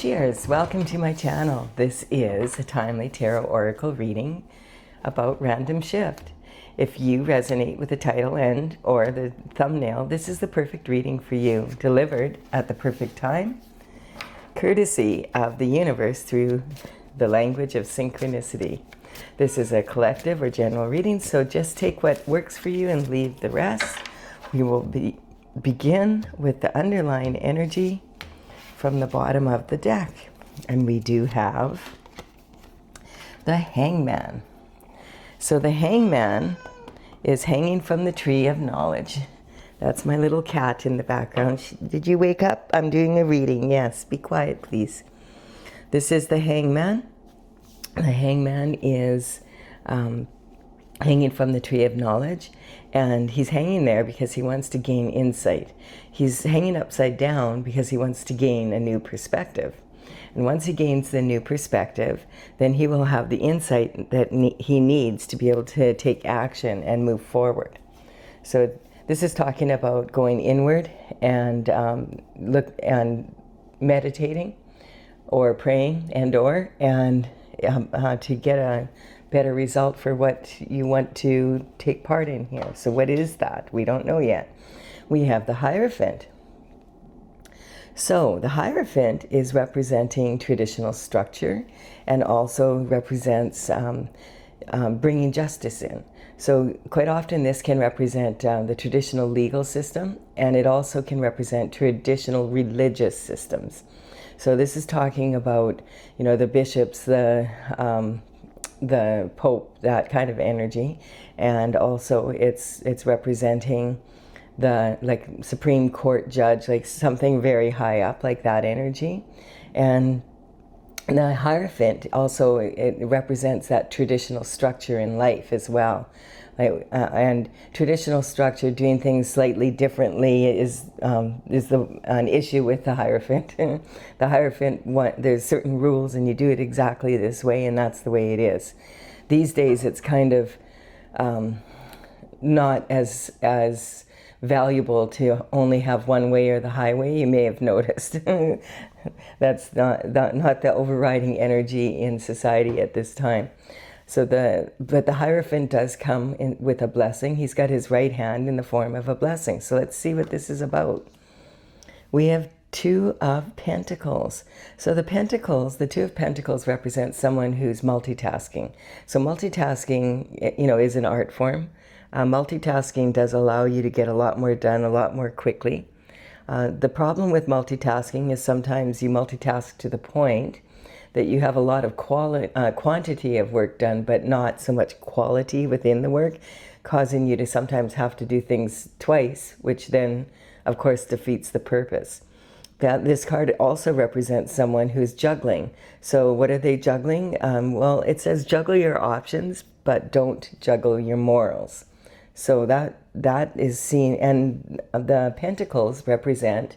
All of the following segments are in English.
Cheers! Welcome to my channel. This is a timely tarot oracle reading about random shift. If you resonate with the title and or the thumbnail, this is the perfect reading for you, delivered at the perfect time, courtesy of the universe through the language of synchronicity. This is a collective or general reading, so just take what works for you and leave the rest. We will begin with the underlying energy from the bottom of the deck. And we do have the Hangman. So the Hangman is hanging from the tree of knowledge. That's my little cat in the background. Did you wake up? I'm doing a reading. Yes, be quiet, please. This is the Hangman. The Hangman is hanging from the tree of knowledge, and he's hanging there because he wants to gain insight. He's hanging upside down because he wants to gain a new perspective. And once he gains the new perspective, then he will have the insight that he needs to be able to take action and move forward. So this is talking about going inward and meditating or praying and to get a better result for what you want to take part in here. So what is that? We don't know yet. We have the Hierophant. So the Hierophant is representing traditional structure and also represents bringing justice in. So quite often this can represent the traditional legal system, and it also can represent traditional religious systems. So this is talking about, the bishops, the Pope, that kind of energy, and also it's representing the Supreme Court judge, like something very high up, like that energy. And the Hierophant also, it represents that traditional structure in life as well. And traditional structure, doing things slightly differently, is an issue with the Hierophant. The Hierophant, there's certain rules, and you do it exactly this way, and that's the way it is. These days, it's kind of not as valuable to only have one way or the highway. You may have noticed. That's not the overriding energy in society at this time. But the Hierophant does come in with a blessing. He's got his right hand in the form of a blessing. So let's see what this is about. We have Two of Pentacles. So the Two of Pentacles represents someone who's multitasking. So multitasking, is an art form. Multitasking does allow you to get a lot more done a lot more quickly. The problem with multitasking is sometimes you multitask to the point that you have a lot of quantity of work done, but not so much quality within the work, causing you to sometimes have to do things twice, which then, of course, defeats the purpose. This card also represents someone who's juggling. So what are they juggling? Well, it says juggle your options, but don't juggle your morals. So that is seen, and the Pentacles represent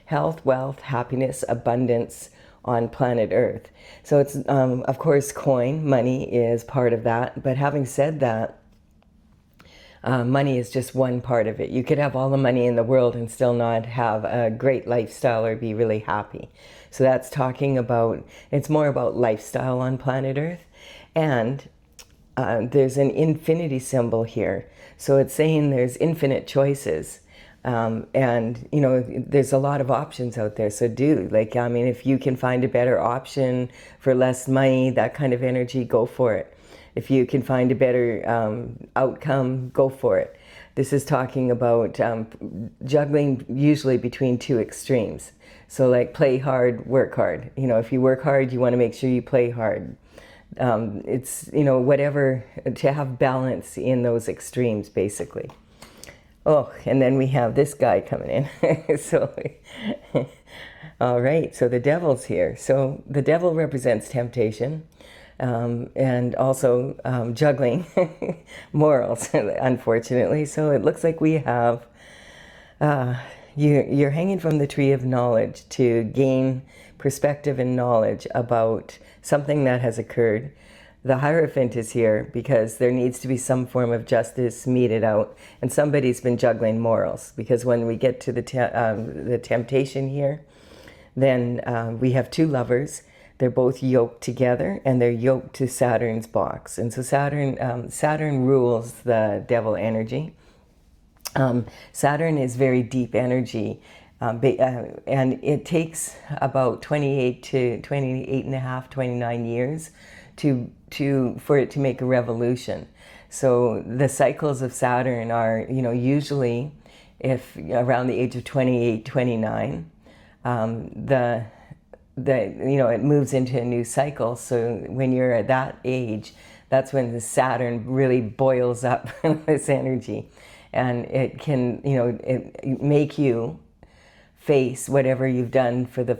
health, wealth, happiness, abundance on planet Earth. So it's, of course, money is part of that. But having said that, money is just one part of it. You could have all the money in the world and still not have a great lifestyle or be really happy. So that's talking about, it's more about lifestyle on planet Earth. And there's an infinity symbol here. So it's saying there's infinite choices. And, there's a lot of options out there. So if you can find a better option for less money, that kind of energy, go for it. If you can find a better outcome, go for it. This is talking about juggling usually between two extremes. So play hard, work hard. If you work hard, you want to make sure you play hard. It's, whatever, to have balance in those extremes, basically. Oh, and then we have this guy coming in. All right, so the Devil's here. So the Devil represents temptation and also juggling morals, unfortunately. So it looks like we have, you're hanging from the tree of knowledge to gain perspective and knowledge about something that has occurred. The Hierophant is here because there needs to be some form of justice meted out, and somebody's been juggling morals, because when we get to the temptation here, Then we have two lovers. They're both yoked together, and they're yoked to Saturn's box. And so Saturn rules the devil energy. Saturn is very deep energy, and it takes about 28 to 28 and a half, 29 years for it to make a revolution. So the cycles of Saturn are, usually if around the age of 28, 29, it moves into a new cycle. So when you're at that age, that's when the Saturn really boils up this energy, and it can, it make you face whatever you've done for the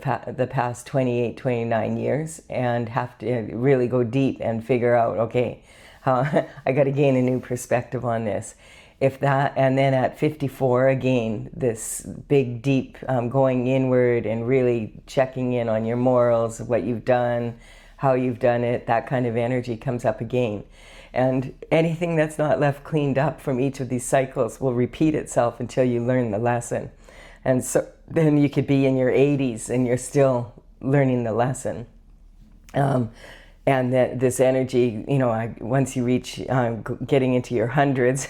past 28, 29 years, and have to really go deep and figure out, okay, how I got to gain a new perspective on this. And then at 54, again, this big, deep going inward and really checking in on your morals, what you've done, how you've done it, that kind of energy comes up again. And anything that's not left cleaned up from each of these cycles will repeat itself until you learn the lesson. And so then you could be in your 80s and you're still learning the lesson. And that this energy, once you reach getting into your hundreds,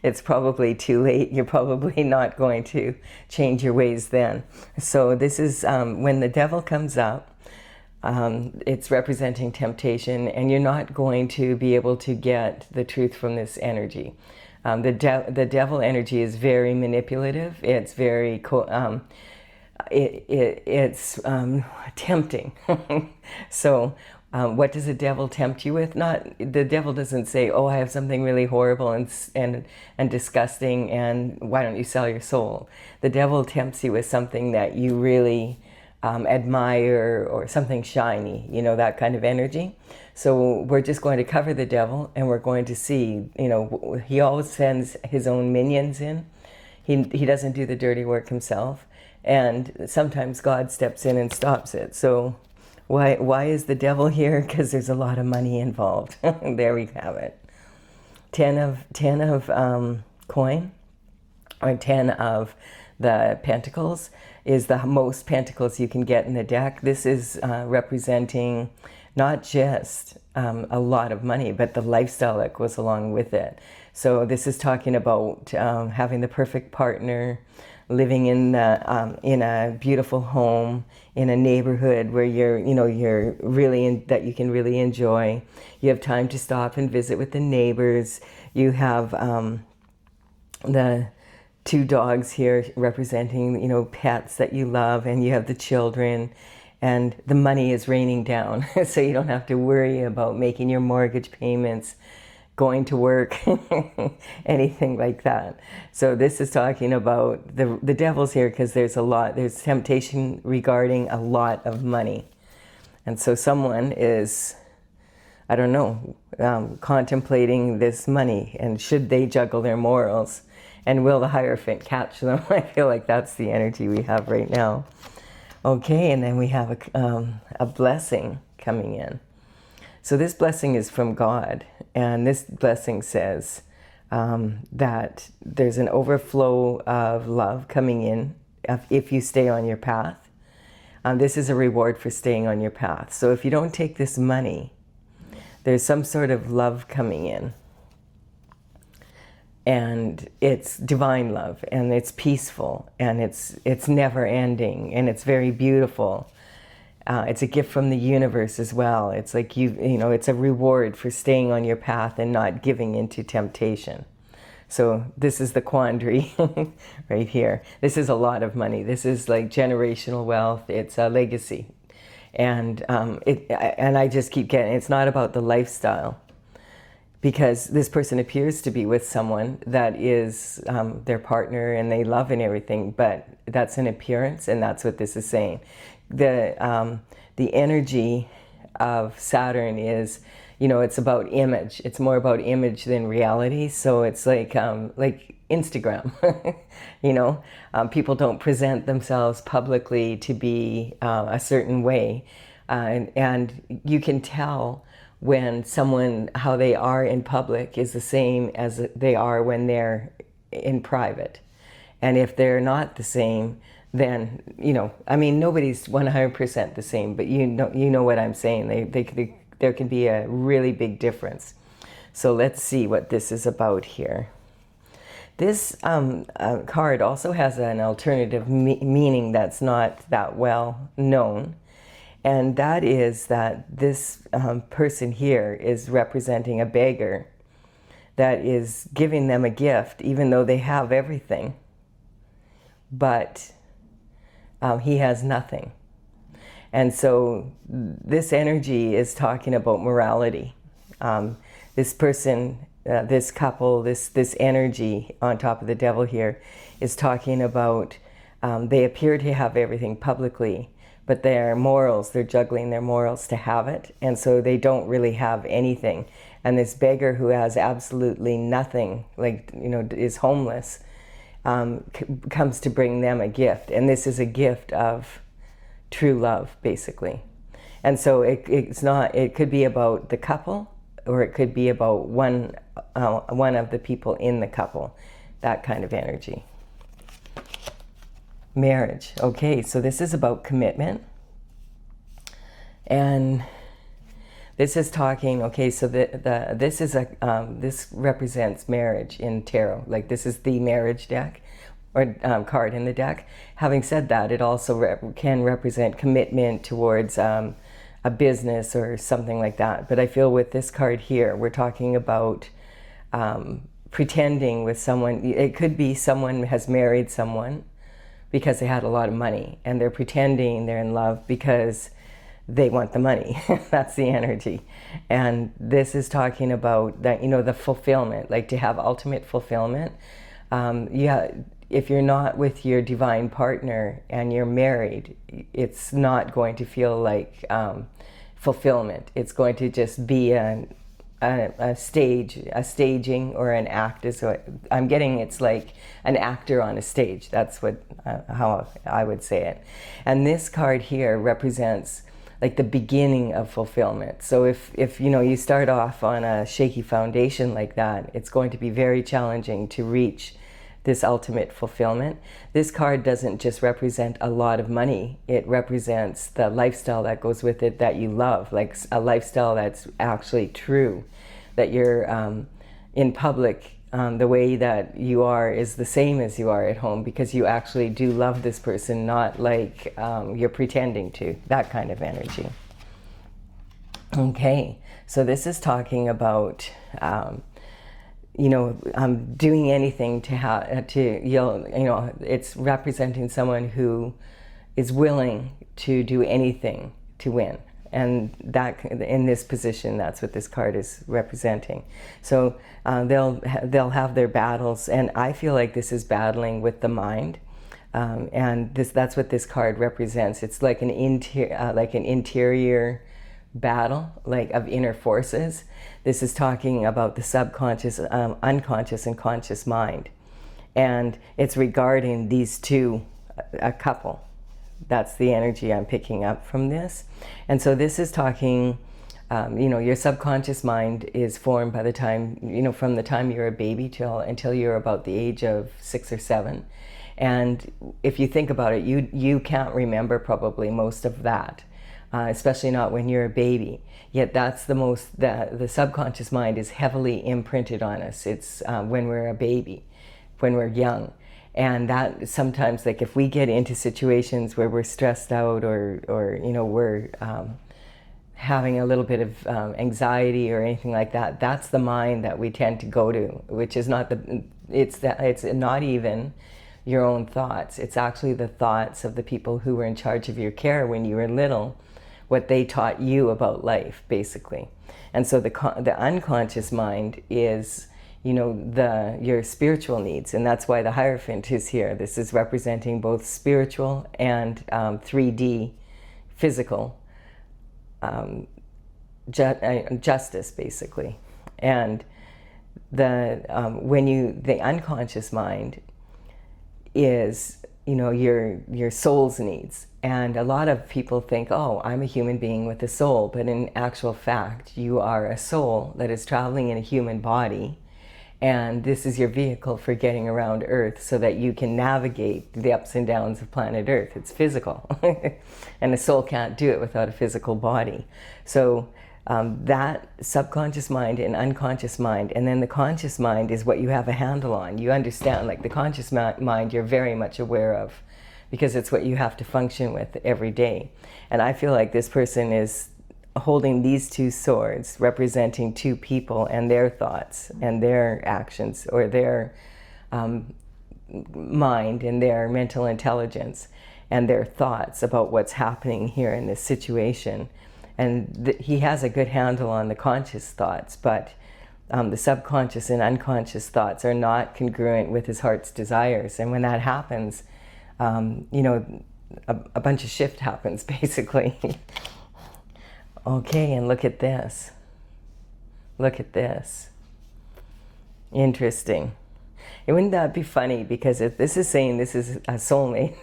it's probably too late. You're probably not going to change your ways then. So this is when the devil comes up, it's representing temptation, and you're not going to be able to get the truth from this energy. The devil energy is very manipulative. It's very it's tempting. So what does the devil tempt you with? The devil doesn't say, "Oh, I have something really horrible and disgusting, and why don't you sell your soul?" The devil tempts you with something that you really admire, or something shiny, that kind of energy. So we're just going to cover the devil, and we're going to see, he always sends his own minions in. He doesn't do the dirty work himself, and sometimes God steps in and stops it. So why is the devil here? Because there's a lot of money involved. There we have it. 10 of coin, or 10 of the pentacles, is the most pentacles you can get in the deck. This is representing not just a lot of money, but the lifestyle that goes along with it. So this is talking about having the perfect partner, living in a beautiful home, in a neighborhood where you're really that you can really enjoy. You have time to stop and visit with the neighbors. You have the two dogs here representing pets that you love, and you have the children, and the money is raining down. So you don't have to worry about making your mortgage payments, going to work, anything like that. So this is talking about the devil's here because there's temptation regarding a lot of money. And so someone is, I don't know, contemplating this money, and should they juggle their morals, and will the Hierophant catch them? I feel like that's the energy we have right now. Okay, and then we have a blessing coming in. So this blessing is from God, and this blessing says that there's an overflow of love coming in if you stay on your path. This is a reward for staying on your path. So if you don't take this money, there's some sort of love coming in. And it's divine love, and it's peaceful, and it's never ending, and it's very beautiful. It's a gift from the universe as well. It's like it's a reward for staying on your path and not giving into temptation. So this is the quandary right here. This is a lot of money. This is like generational wealth. It's a legacy, and I just keep getting. It's not about the lifestyle, because this person appears to be with someone that is their partner, and they love and everything, but that's an appearance, and that's what this is saying. The energy of Saturn is, it's about image. It's more about image than reality. So it's like Instagram. People don't present themselves publicly to be a certain way, and you can tell when someone, how they are in public is the same as they are when they're in private. And if they're not the same, then, I mean, nobody's 100% the same, but you know what I'm saying. There can be a really big difference. So let's see what this is about here. This card also has an alternative meaning that's not that well known. And that is that this person here is representing a beggar that is giving them a gift, even though they have everything. But he has nothing. And so this energy is talking about morality. This person, this couple, this energy on top of the devil here is talking about they appear to have everything publicly, but their morals, they're juggling their morals to have it. And so they don't really have anything. And this beggar who has absolutely nothing, like, is homeless, comes to bring them a gift. And this is a gift of true love, basically. And so it could be about the couple, or it could be about one of the people in the couple, that kind of energy. Marriage. Okay, so this is about commitment. And this is talking, okay, so this represents marriage in tarot. Like, this is the marriage deck, or card in the deck. Having said that, it also can represent commitment towards a business or something like that. But I feel with this card here, we're talking about pretending with someone. It could be someone has married someone because they had a lot of money, and they're pretending they're in love because they want the money. That's the energy. And this is talking about that, the fulfillment, like to have ultimate fulfillment. If you're not with your divine partner and you're married, it's not going to feel like fulfillment. It's going to just be a staging or an act. So I'm getting it's like an actor on a stage. That's how I would say it. And this card here represents like the beginning of fulfillment. So if you start off on a shaky foundation like that, it's going to be very challenging to reach this ultimate fulfillment. This card doesn't just represent a lot of money. It represents the lifestyle that goes with it that you love, like a lifestyle that's actually true, that you're in public, the way that you are is the same as you are at home, because you actually do love this person, not like you're pretending to, that kind of energy. Okay, so this is talking about doing anything it's representing someone who is willing to do anything to win. And that, in this position, that's what this card is representing. So they'll have their battles, and I feel like this is battling with the mind, and that's what this card represents. It's like an interior battle, like of inner forces. This is talking about the subconscious, unconscious, and conscious mind, and it's regarding these two, a couple. That's the energy I'm picking up from this. And so this is talking, your subconscious mind is formed by the time, from the time you're a baby until you're about the age of 6 or 7. And if you think about it, you can't remember probably most of that, especially not when you're a baby. Yet that's the subconscious mind is heavily imprinted on us. It's when we're a baby, when we're young. And that sometimes, like if we get into situations where we're stressed out or we're having a little bit of anxiety or anything like that, that's the mind that we tend to go to, which is not it's not even your own thoughts. It's actually the thoughts of the people who were in charge of your care when you were little, what they taught you about life, basically. And so the unconscious mind is your spiritual needs, and that's why the Hierophant is here. This is representing both spiritual and 3D physical justice, basically. And the unconscious mind is your soul's needs. And a lot of people think, oh, I'm a human being with a soul, but in actual fact you are a soul that is traveling in a human body, And this is your vehicle for getting around Earth so that you can navigate the ups and downs of planet Earth. It's physical. And the soul can't do it without a physical body. So that subconscious mind and unconscious mind, and then the conscious mind is what you have a handle on. You understand, like the conscious mind you're very much aware of, because it's what you have to function with every day. And I feel like this person is holding these two swords representing two people and their thoughts and their actions, or their mind and their mental intelligence and their thoughts about what's happening here in this situation. And he has a good handle on the conscious thoughts, but the subconscious and unconscious thoughts are not congruent with his heart's desires. And when that happens, you know, a bunch of shift happens, basically. Okay, and look at this. Look at this. Interesting. And wouldn't that be funny? Because if this is saying this is a soulmate,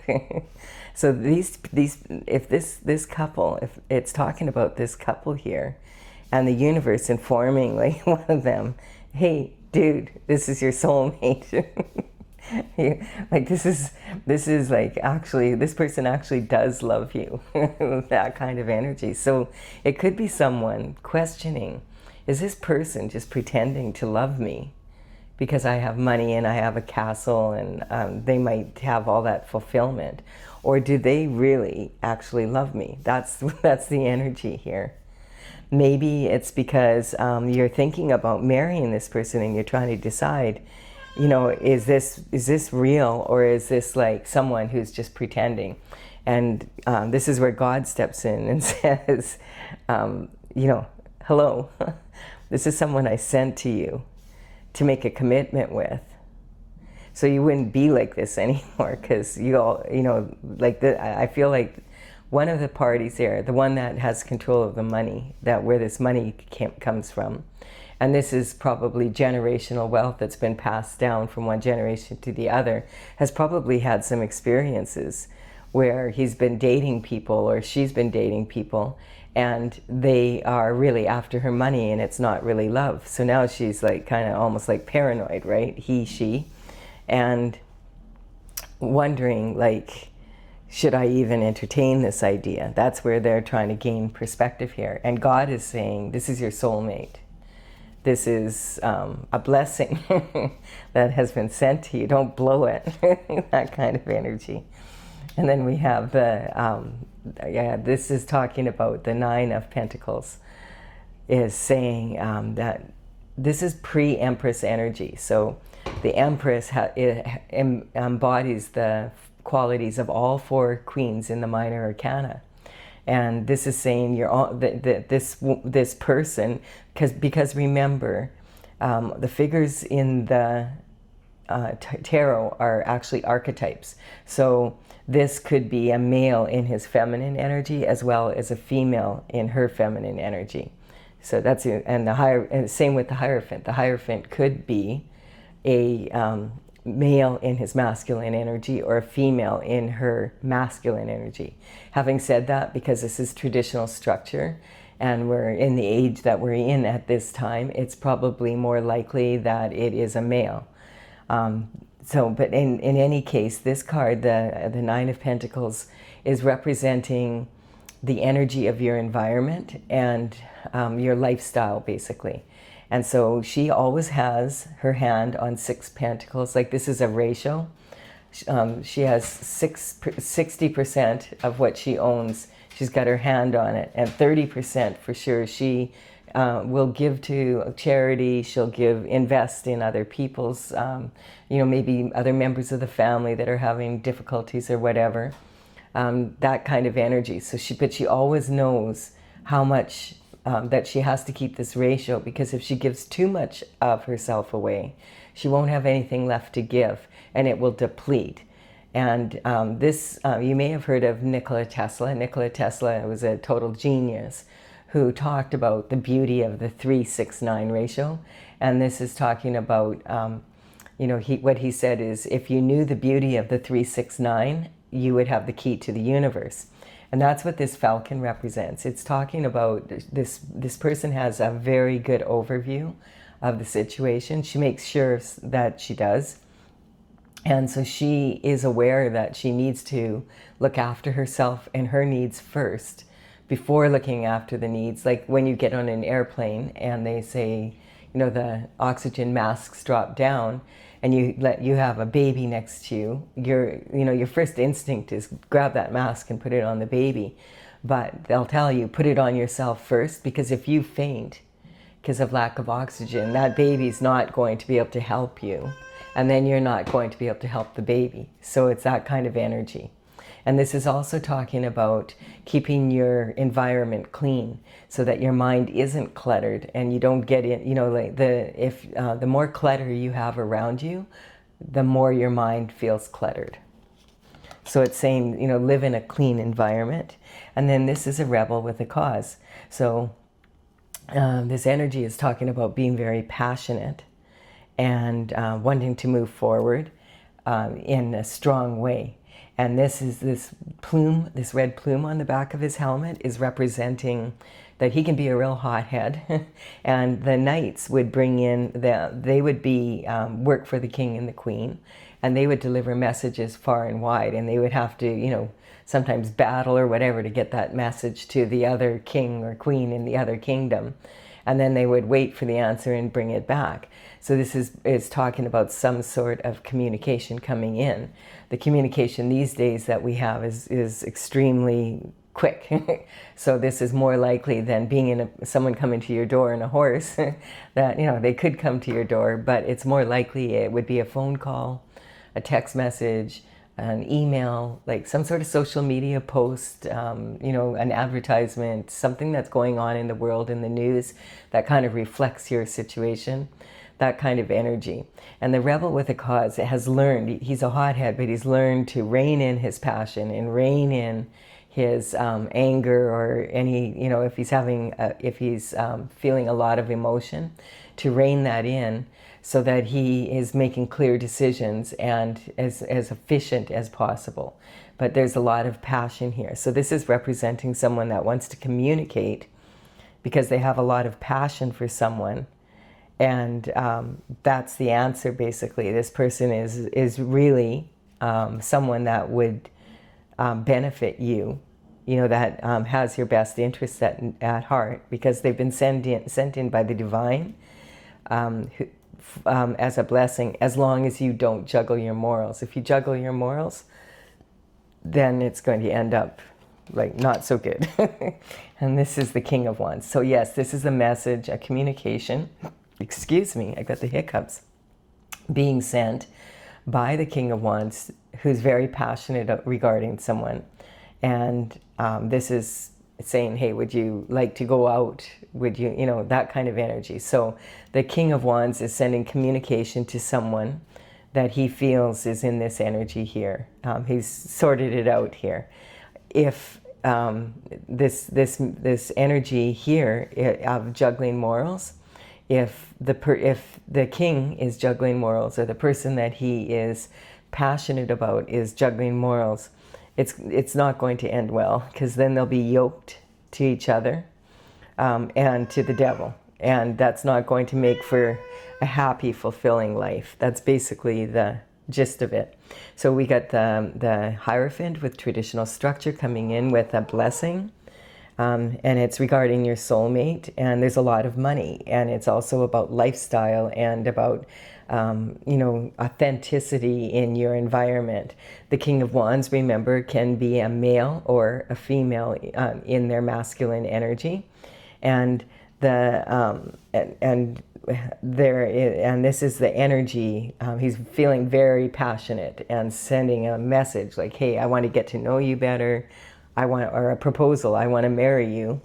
so if this couple, if it's talking about this couple here, and the universe informing like one of them, hey, dude, this is your soulmate. Like this is like, actually this person actually does love you. That kind of energy. So it could be someone questioning, is this person just pretending to love me because I have money and I have a castle, and they might have all that fulfillment, or do they really actually love me? That's the energy here. Maybe it's because you're thinking about marrying this person and you're trying to decide, you know, is this real, or is this like someone who's just pretending? And this is where God steps in and says, you know, hello, this is someone I sent to you to make a commitment with. So you wouldn't be like this anymore, because you all, you know, like I feel like one of the parties there, the one that has control of the money, that where this money comes from, and this is probably generational wealth that's been passed down from one generation to the other, has probably had some experiences where he's been dating people, or she's been dating people, and they are really after her money, and it's not really love. So now she's like kind of almost like paranoid, right? He, she, and wondering like, should I even entertain this idea? That's where they're trying to gain perspective here. And God is saying, this is your soulmate. This is a blessing that has been sent to you. Don't blow it. That kind of energy. And then we have the, this is talking about the Nine of Pentacles, is saying that this is pre-Empress energy. So the Empress embodies the qualities of all four queens in the minor arcana. And this is saying you're all, this person, because remember, the figures in the tarot are actually archetypes. So this could be a male in his feminine energy as well as a female in her feminine energy. So that's it. And and same with the Hierophant. The Hierophant could be a male in his masculine energy, or a female in her masculine energy. Having said that, because this is traditional structure and we're in the age that we're in at this time, it's probably more likely that it is a male. But in any case, this card, the Nine of Pentacles, is representing the energy of your environment and your lifestyle, basically. And so she always has her hand on 6 pentacles. Like this is a ratio. She has 60% of what she owns. She's got her hand on it. And 30% for sure she will give to charity. She'll invest in other people's, you know, maybe other members of the family that are having difficulties or whatever. That kind of energy. So but she always knows how much that she has to keep this ratio, because if she gives too much of herself away, she won't have anything left to give, and it will deplete. And you may have heard of Nikola Tesla. Nikola Tesla was a total genius who talked about the beauty of the 3-6-9 ratio. And this is talking about, you know, what he said is, if you knew the beauty of the 3-6-9, you would have the key to the universe. And that's what this falcon represents. It's talking about this person has a very good overview of the situation. She makes sure that she does. And so she is aware that she needs to look after herself and her needs first before looking after the needs. Like when you get on an airplane and they say, you know, the oxygen masks drop down and you have a baby next to you, your first instinct is grab that mask and put it on the baby. But they'll tell you, put it on yourself first, because if you faint because of lack of oxygen, that baby's not going to be able to help you. And then you're not going to be able to help the baby. So it's that kind of energy. And this is also talking about keeping your environment clean so that your mind isn't cluttered and you don't get in, you know, like the more clutter you have around you, the more your mind feels cluttered. So it's saying, you know, live in a clean environment. And then this is a rebel with a cause. So this energy is talking about being very passionate and wanting to move forward in a strong way. And this plume, this red plume on the back of his helmet is representing that he can be a real hothead. And the knights would bring in, they would be work for the king and the queen, and they would deliver messages far and wide, and they would have to, you know, sometimes battle or whatever to get that message to the other king or queen in the other kingdom. And then they would wait for the answer and bring it back. So this is talking about some sort of communication coming in. The communication these days that we have is extremely quick. So this is more likely than being in someone coming to your door in a horse. That, you know, they could come to your door, but it's more likely it would be a phone call, a text message, an email, like some sort of social media post, you know, an advertisement, something that's going on in the world, in the news, that kind of reflects your situation, that kind of energy. And the rebel with a cause has learned, he's a hothead, but he's learned to rein in his passion and rein in his anger, or any, you know, if he's having, if he's feeling a lot of emotion, to rein that in, so that he is making clear decisions and as efficient as possible. But there's a lot of passion here. So this is representing someone that wants to communicate because they have a lot of passion for someone. And that's the answer, basically. This person is really someone that would benefit you, you know, that has your best interests at heart, because they've been sent in by the divine, as a blessing, as long as you don't juggle your morals. If you juggle your morals, then it's going to end up like not so good. And this is the King of Wands. So yes, this is a message, a communication, excuse me, I got the hiccups, being sent by the King of Wands, who's very passionate regarding someone. And this is saying, hey, would you like to go out? Would you, you know, that kind of energy. So the King of Wands is sending communication to someone that he feels is in this energy here. He's sorted it out here. If this energy here of juggling morals, if the king is juggling morals, or the person that he is passionate about is juggling morals, it's not going to end well, because then they'll be yoked to each other and to the devil, and that's not going to make for a happy, fulfilling life. That's basically the gist of it. So we got the Hierophant with traditional structure coming in with a blessing, and it's regarding your soulmate, and there's a lot of money, and it's also about lifestyle and about you know, authenticity in your environment. The King of Wands, remember, can be a male or a female in their masculine energy, and and this is the energy. He's feeling very passionate and sending a message like, "Hey, I want to get to know you better. Or a proposal. I want to marry you,"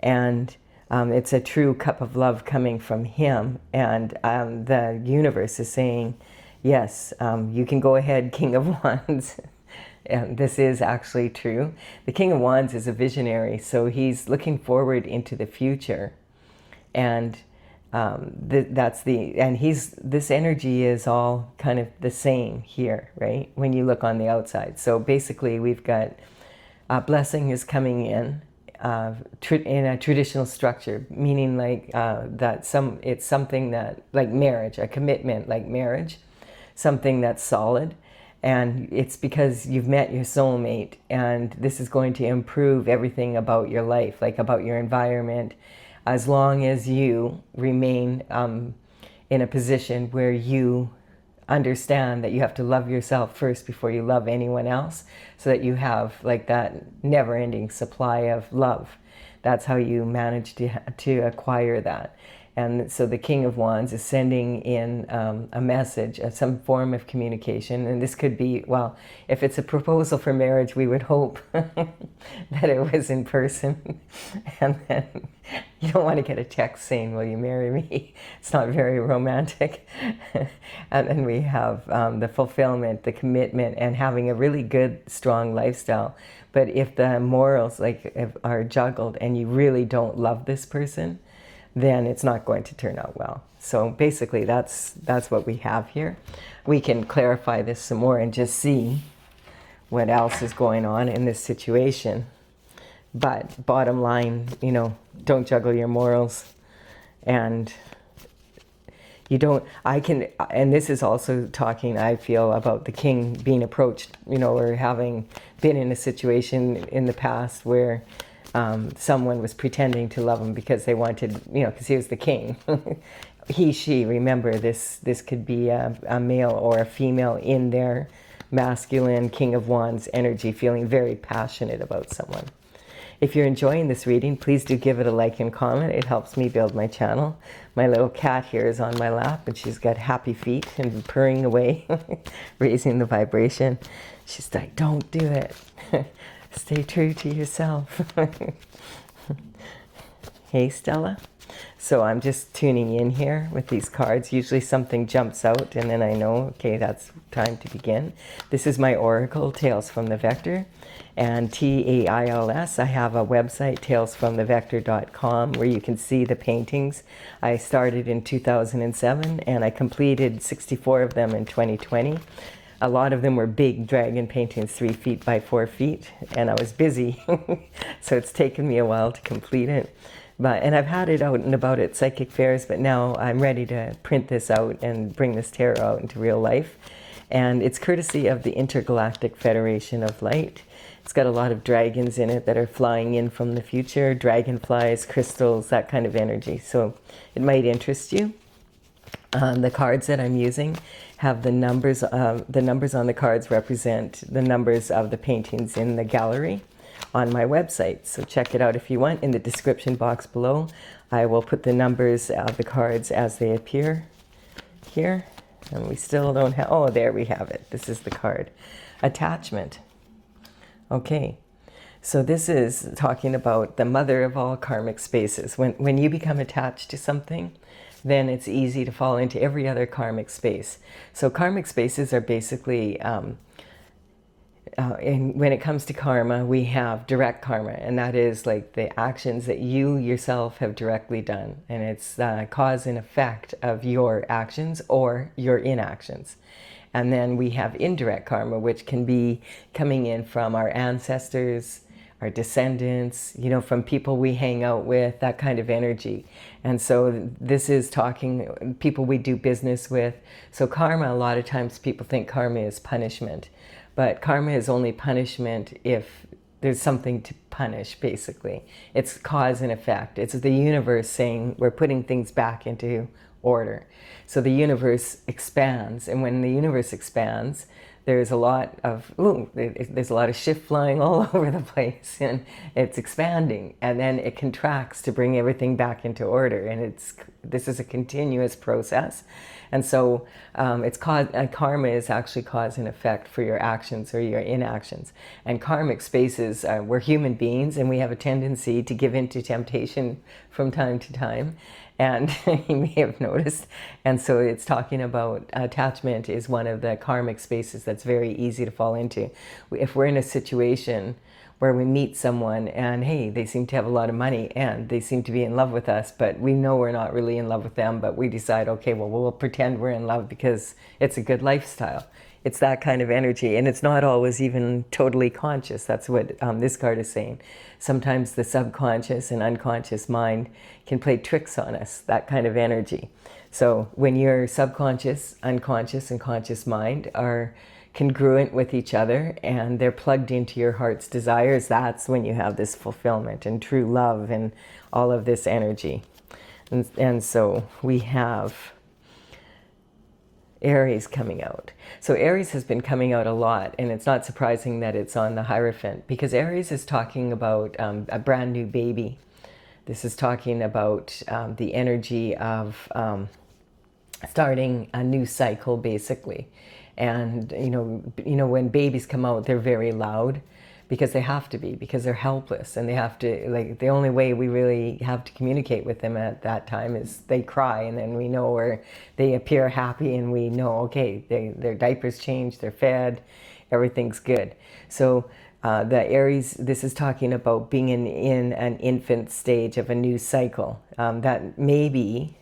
and it's a true cup of love coming from him, and the universe is saying, yes, you can go ahead, King of Wands. And this is actually true. The King of Wands is a visionary, so he's looking forward into the future, and this energy is all kind of the same here, right? When you look on the outside. So basically, we've got blessing is coming in. in a traditional structure, meaning like it's something that, like marriage, a commitment like marriage, something that's solid. And it's because you've met your soulmate, and this is going to improve everything about your life, like about your environment, as long as you remain in a position where you understand that you have to love yourself first before you love anyone else, so that you have like that never-ending supply of love. That's how you manage to acquire that. And so the King of Wands is sending in a message, some form of communication. And this could be, well, if it's a proposal for marriage, we would hope that it was in person. And then you don't want to get a text saying, will you marry me? It's not very romantic. And then we have the fulfillment, the commitment, and having a really good, strong lifestyle. But if the morals are juggled and you really don't love this person, then it's not going to turn out well. So basically that's what we have here. We can clarify this some more and just see what else is going on in this situation. But bottom line, don't juggle your morals. And and this is also talking, I feel, about the king being approached, or having been in a situation in the past where someone was pretending to love him because they wanted, because he was the king. He, she, remember this could be a male or a female in their masculine King of Wands energy, feeling very passionate about someone. If you're enjoying this reading, please do give it a like and comment. It helps me build my channel. My little cat here is on my lap, and she's got happy feet and purring away, raising the vibration. She's like, don't do it. Stay true to yourself. Hey, Stella. So I'm just tuning in here with these cards. Usually something jumps out and then I know, okay, that's time to begin. This is my oracle, Tales from the Vector, and TAILS. I have a website, talesfromthevector.com, where you can see the paintings. I started in 2007 and I completed 64 of them in 2020. A lot of them were big dragon paintings, 3 feet by 4 feet, and I was busy, so it's taken me a while to complete it. And I've had it out and about at psychic fairs, but now I'm ready to print this out and bring this tarot out into real life. And it's courtesy of the Intergalactic Federation of Light. It's got a lot of dragons in it that are flying in from the future, dragonflies, crystals, that kind of energy. So it might interest you. The cards that I'm using have the numbers. The numbers on the cards represent the numbers of the paintings in the gallery on my website. So check it out if you want. In the description box below, I will put the numbers of the cards as they appear here. And we still don't have, oh, there we have it. This is the card. Attachment. Okay. So this is talking about the mother of all karmic spaces. When you become attached to something, then it's easy to fall into every other karmic space. So karmic spaces are basically, when it comes to karma, we have direct karma, and that is like the actions that you yourself have directly done. And it's cause and effect of your actions or your inactions. And then we have indirect karma, which can be coming in from our ancestors, our descendants, from people we hang out with, that kind of energy. And so this is talking people we do business with. So karma, a lot of times people think karma is punishment, but karma is only punishment if there's something to punish, basically. It's cause and effect. It's the universe saying we're putting things back into order. So the universe expands, and when the universe expands, there's a lot of shift flying all over the place, and it's expanding, and then it contracts to bring everything back into order. And this is a continuous process. And so karma is actually cause and effect for your actions or your inactions. And karmic spaces, we're human beings, and we have a tendency to give in to temptation from time to time. And you may have noticed. And so it's talking about attachment is one of the karmic spaces that's very easy to fall into. If we're in a situation where we meet someone and, hey, they seem to have a lot of money and they seem to be in love with us, but we know we're not really in love with them, but we decide, okay, well, we'll pretend we're in love because it's a good lifestyle. It's that kind of energy, and it's not always even totally conscious. That's what this card is saying. Sometimes the subconscious and unconscious mind can play tricks on us, that kind of energy. So when your subconscious, unconscious, and conscious mind are congruent with each other and they're plugged into your heart's desires, that's when you have this fulfillment and true love and all of this energy. And so we have Aries coming out. So Aries has been coming out a lot, and it's not surprising that it's on the Hierophant, because Aries is talking about a brand new baby. This is talking about the energy of starting a new cycle, basically. And you know, when babies come out, they're very loud, because they have to be, because they're helpless, and they have to, like, the only way we really have to communicate with them at that time is they cry, and then we know, or they appear happy and we know, okay, their diapers changed, they're fed, everything's good. So the Aries, this is talking about being in an infant stage of a new cycle. That maybe,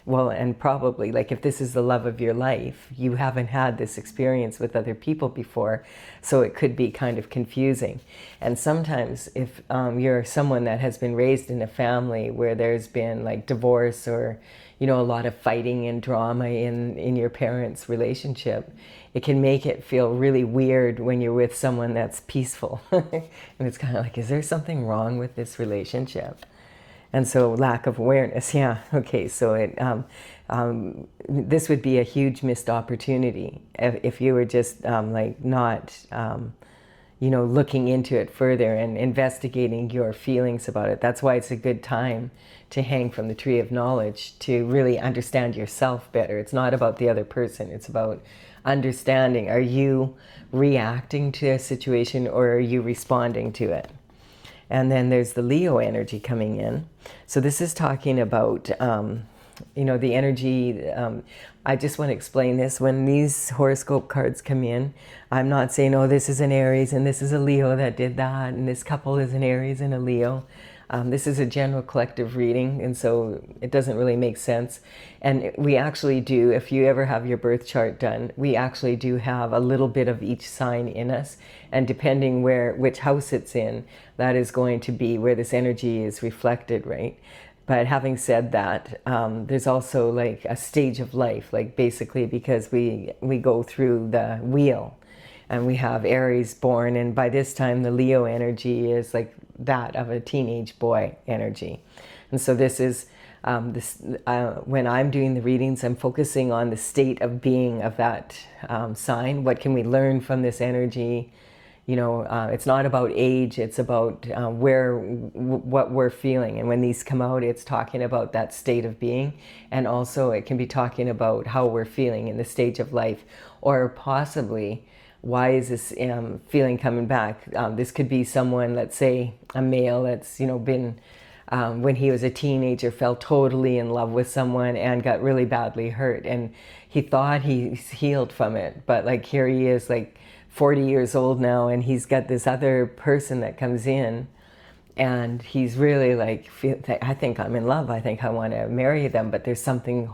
well, and probably, like, if this is the love of your life, you haven't had this experience with other people before, so it could be kind of confusing. And sometimes if you're someone that has been raised in a family where there's been like divorce, or, you know, a lot of fighting and drama in your parents' relationship, it can make it feel really weird when you're with someone that's peaceful. And it's kind of like, is there something wrong with this relationship? And so lack of awareness, yeah, okay, so this would be a huge missed opportunity if you were just like not, you know, looking into it further and investigating your feelings about it. That's why it's a good time to hang from the tree of knowledge, to really understand yourself better. It's not about the other person, it's about understanding, are you reacting to a situation or are you responding to it? And then there's the Leo energy coming in. So this is talking about, you know, the energy. I just want to explain this. When these horoscope cards come in, I'm not saying, oh, this is an Aries and this is a Leo that did that, and this couple is an Aries and a Leo. This is a general collective reading, and so it doesn't really make sense. And we actually do, if you ever have your birth chart done, we actually do have a little bit of each sign in us. And depending which house it's in, that is going to be where this energy is reflected, right? But having said that, there's also like a stage of life, like basically because we go through the wheel. And we have Aries born, and by this time the Leo energy is like that of a teenage boy energy. And so this is, when I'm doing the readings, I'm focusing on the state of being of that sign. What can we learn from this energy? You know, it's not about age, it's about what we're feeling. And when these come out, it's talking about that state of being. And also it can be talking about how we're feeling in the stage of life, or possibly, why is this feeling coming back? This could be someone, let's say a male that's, you know, been, when he was a teenager, fell totally in love with someone and got really badly hurt. And he thought he's healed from it. But like here he is, like 40 years old now, and he's got this other person that comes in, and he's really like, I think I'm in love. I think I want to marry them. But there's something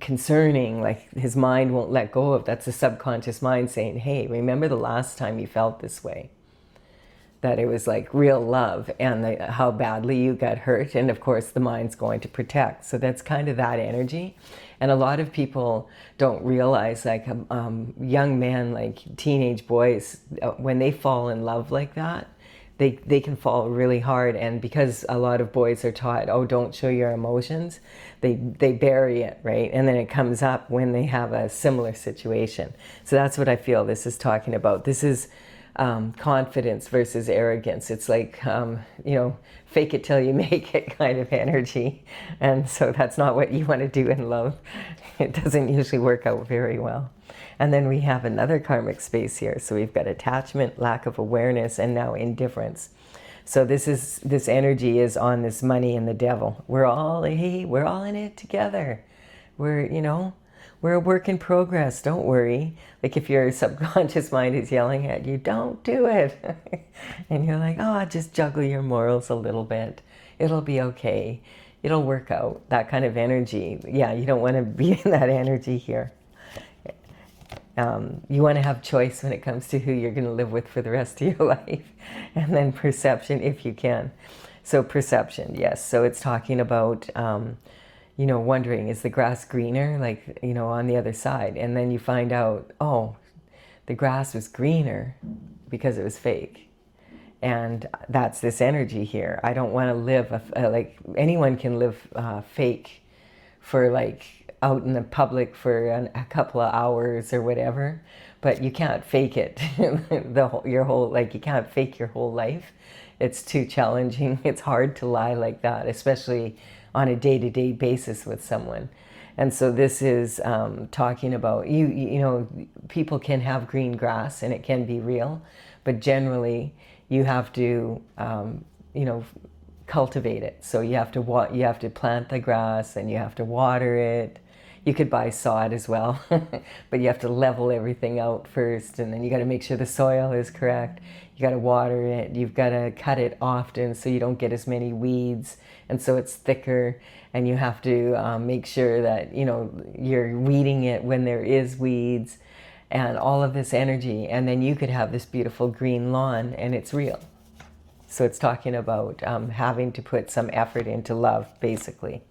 concerning, like his mind won't let go of. That's the subconscious mind saying, hey, remember the last time you felt this way, that it was like real love, and how badly you got hurt. And of course the mind's going to protect. So that's kind of that energy. And a lot of people don't realize, like young men, like teenage boys, when they fall in love like that, they can fall really hard. And because a lot of boys are taught, oh, don't show your emotions, they bury it, right? And then it comes up when they have a similar situation. So that's what I feel this is talking about. This is confidence versus arrogance. It's like, you know, fake it till you make it kind of energy. And so that's not what you want to do in love. It doesn't usually work out very well. And then we have another karmic space here. So we've got attachment, lack of awareness, and now indifference. So this energy is on this money and the devil. We're all in it together. We're a work in progress. Don't worry. Like if your subconscious mind is yelling at you, don't do it. And you're like, oh, just juggle your morals a little bit. It'll be okay. It'll work out. That kind of energy. Yeah, you don't want to be in that energy here. You want to have choice when it comes to who you're going to live with for the rest of your life. And then perception, if you can. So perception, yes. So it's talking about, wondering, is the grass greener, like, on the other side? And then you find out, oh, the grass was greener because it was fake. And that's this energy here. I don't want to live, like, anyone can live fake for, like, out in the public for a couple of hours or whatever, but you can't fake it. You can't fake your whole life. It's too challenging. It's hard to lie like that, especially on a day-to-day basis with someone. And so this is talking about, people can have green grass and it can be real, but generally you have to, cultivate it. So you have to plant the grass and you have to water it. You could buy sod as well, but you have to level everything out first, and then you got to make sure the soil is correct. You got to water it. You've got to cut it often so you don't get as many weeds, and so it's thicker. And you have to make sure that you're weeding it when there is weeds, and all of this energy. And then you could have this beautiful green lawn, and it's real. So it's talking about having to put some effort into love, basically.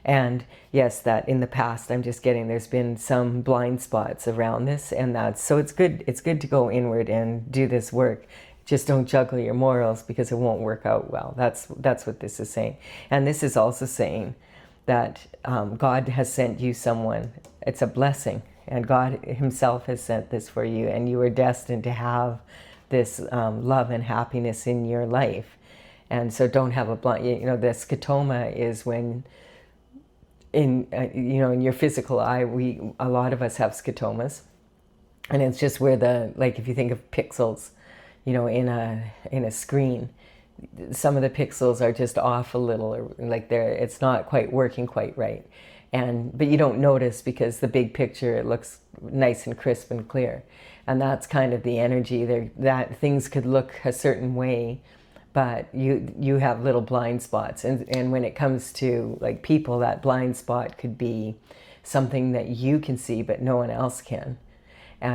And yes, that in the past, there's been some blind spots around this, and so it's good to go inward and do this work. Just don't juggle your morals, because it won't work out well. That's what this is saying. And this is also saying that God has sent you someone. It's a blessing, and God himself has sent this for you, and you are destined to have this love and happiness in your life. And so don't have a blind, the scotoma is when in your physical eye, a lot of us have scotomas, and it's just where if you think of pixels, in a screen, some of the pixels are just off a little, or like it's not quite working quite right, but you don't notice because the big picture, it looks nice and crisp and clear, and that's kind of the energy there, that things could look a certain way, but you have little blind spots. And when it comes to like people, that blind spot could be something that you can see but no one else can,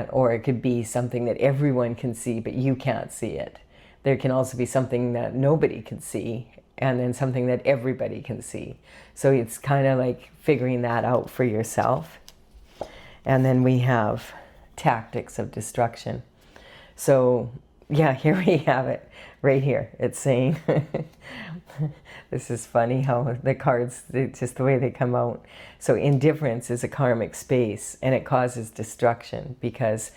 or it could be something that everyone can see but you can't see it. There can also be something that nobody can see, and then something that everybody can see. So it's kind of like figuring that out for yourself. And then we have tactics of destruction. So yeah, here we have it. Right here, it's saying, this is funny how the cards, just the way they come out. So indifference is a karmic space, and it causes destruction, because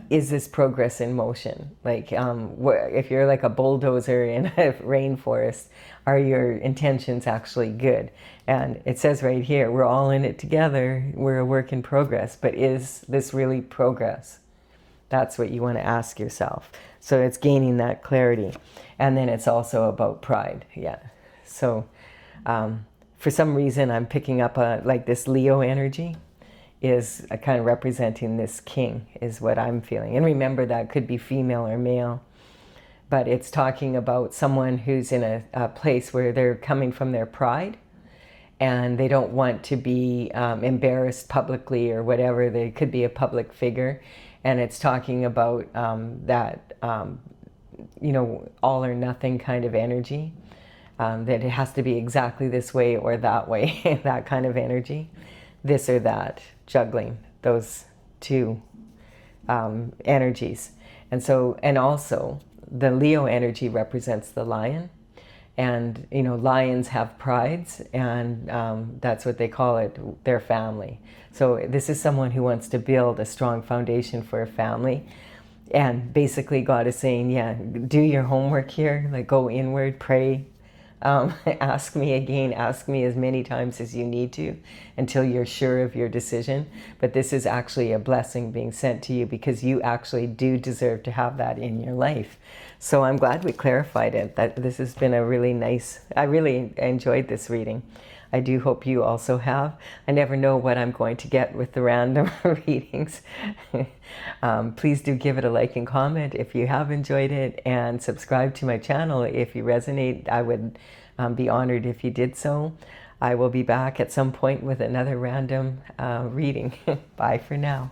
is this progress in motion? Like if you're like a bulldozer in a rainforest, are your intentions actually good? And it says right here, we're all in it together. We're a work in progress, but is this really progress? That's what you want to ask yourself. So it's gaining that clarity. And then it's also about pride. Yeah. So for some reason, I'm picking up like this Leo energy is kind of representing this king, is what I'm feeling. And remember, that could be female or male. But it's talking about someone who's in a place where they're coming from their pride, and they don't want to be embarrassed publicly or whatever. They could be a public figure. And it's talking about that, all or nothing kind of energy, that it has to be exactly this way or that way, that kind of energy, this or that, juggling those two energies. And also the Leo energy represents the lion. And, lions have prides, and that's what they call it, their family. So this is someone who wants to build a strong foundation for a family. And basically God is saying, yeah, do your homework here, like go inward, pray, ask me again, ask me as many times as you need to until you're sure of your decision. But this is actually a blessing being sent to you, because you actually do deserve to have that in your life. So I'm glad we clarified it. That this has been a really nice, I really enjoyed this reading. I do hope you also have. I never know what I'm going to get with the random readings. Please do give it a like and comment if you have enjoyed it, and subscribe to my channel if you resonate. I would be honored if you did so. I will be back at some point with another random reading. Bye for now.